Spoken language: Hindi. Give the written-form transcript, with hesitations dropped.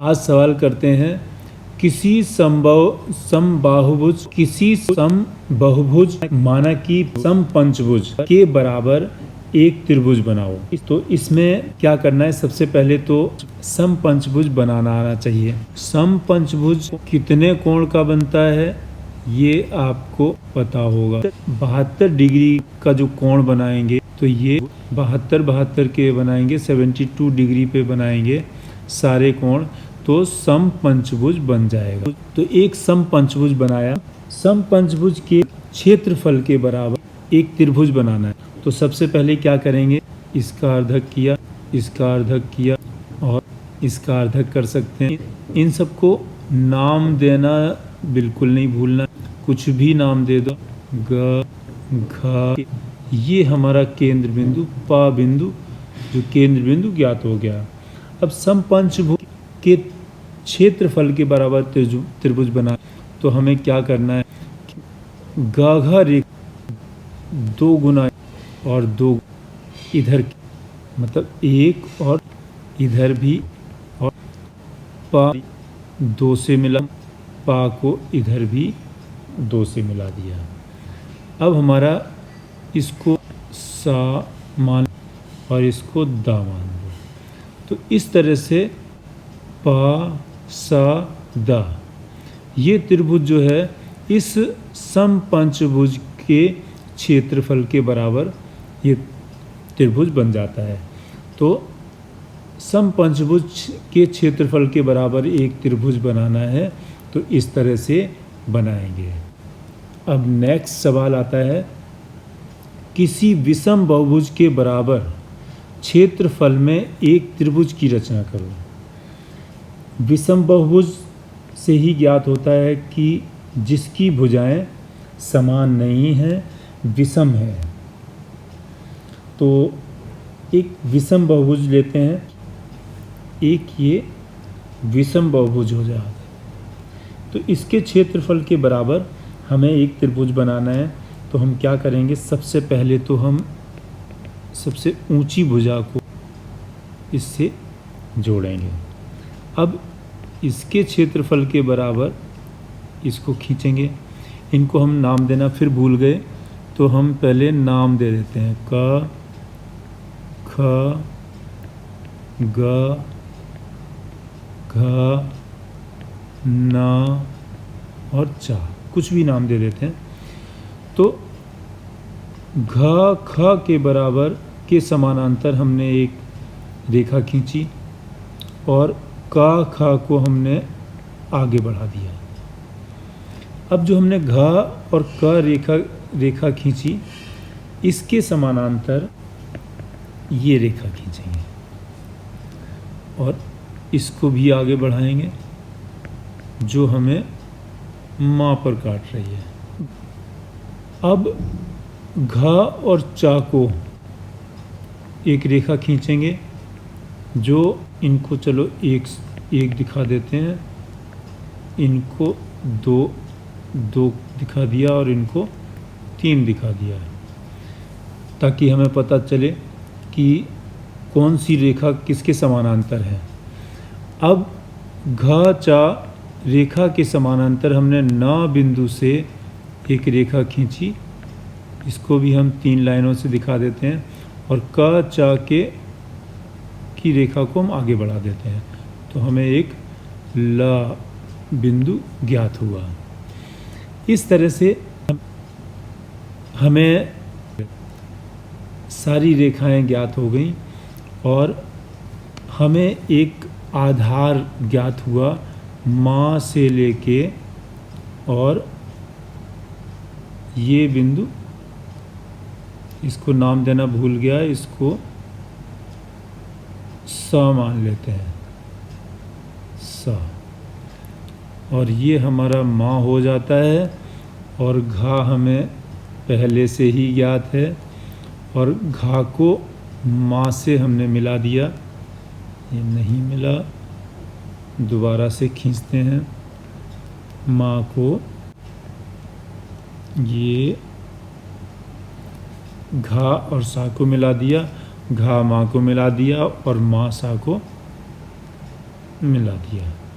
आज सवाल करते हैं किसी समबाहुभुज माना कि समपंचभुज के बराबर एक त्रिभुज बनाओ। तो इसमें क्या करना है, सबसे पहले तो समपंचभुज बनाना आना चाहिए। समपंचभुज कितने कोण का बनता है ये आपको पता होगा। 72 डिग्री का जो कोण बनाएंगे तो ये 72 के बनाएंगे, 72 डिग्री पे बनाएंगे सारे कोण, तो समपंचभुज बन जाएगा। तो एक समपंचभुज बनाया, समपंचभुज के क्षेत्रफल के बराबर एक त्रिभुज बनाना है। तो सबसे पहले क्या करेंगे, इसका अर्धक किया, इसका अर्धक किया और इसका अर्धक कर सकते हैं। इन सबको नाम देना बिल्कुल नहीं भूलना, कुछ भी नाम दे दो। ग घ, ये हमारा केंद्र बिंदु, पा बिंदु, जो केंद्र बिंदु ज्ञात हो गया। अब समपंचभुज के क्षेत्रफल के बराबर त्रिभुज बना, तो हमें क्या करना है, गाघा रेखा 2 गुना और 2 इधर, मतलब 1 और इधर भी, और पा 2 से मिला, पा को इधर भी 2 से मिला दिया। अब हमारा इसको सा मान और इसको दा मान दो। तो इस तरह से पा सा दा, ये त्रिभुज जो है इस समपंचभुज के क्षेत्रफल के बराबर ये त्रिभुज बन जाता है। तो समपंचभुज के क्षेत्रफल के बराबर एक त्रिभुज बनाना है, तो इस तरह से बनाएंगे। अब नेक्स्ट सवाल आता है, किसी विषम बहुभुज के बराबर क्षेत्रफल में एक त्रिभुज की रचना करो। विषम बहुभुज से ही ज्ञात होता है कि जिसकी भुजाएं समान नहीं हैं, विषम है। तो एक विषम बहुभुज लेते हैं, एक ये विषम बहुभुज हो जाता है। तो इसके क्षेत्रफल के बराबर हमें एक त्रिभुज बनाना है। तो हम क्या करेंगे, सबसे पहले तो हम सबसे ऊंची भुजा को इससे जोड़ेंगे। अब इसके क्षेत्रफल के बराबर इसको खींचेंगे। इनको हम नाम देना फिर भूल गए, तो हम पहले नाम दे देते हैं, क ख ग घ न और चा, कुछ भी नाम दे देते हैं। तो घ ख के बराबर के समानांतर हमने एक रेखा खींची और का खा को हमने आगे बढ़ा दिया। अब जो हमने घ और क रेखा खींची, इसके समानांतर ये रेखा खींचेंगे और इसको भी आगे बढ़ाएंगे, जो हमें माँ पर काट रही है। अब घ और चा को एक रेखा खींचेंगे, जो इनको चलो एक दिखा देते हैं, इनको 2 दिखा दिया और इनको 3 दिखा दिया है, ताकि हमें पता चले कि कौन सी रेखा किसके समानांतर है। अब घ चा रेखा के समानांतर हमने न बिंदु से एक रेखा खींची, इसको भी हम 3 लाइनों से दिखा देते हैं, और क चा की रेखा को हम आगे बढ़ा देते हैं, तो हमें एक ल बिंदु ज्ञात हुआ। इस तरह से हमें सारी रेखाएं ज्ञात हो गई और हमें एक आधार ज्ञात हुआ, माँ से लेके और ये बिंदु, इसको नाम देना भूल गया, इसको स मान लेते हैं, स, और ये हमारा माँ हो जाता है। और घा हमें पहले से ही ज्ञात है, और घा को माँ से हमने मिला दिया, ये नहीं मिला, दोबारा से खींचते हैं, माँ को ये घा और सा को मिला दिया, घा माँ को मिला दिया और माँ सा को मिला दिया।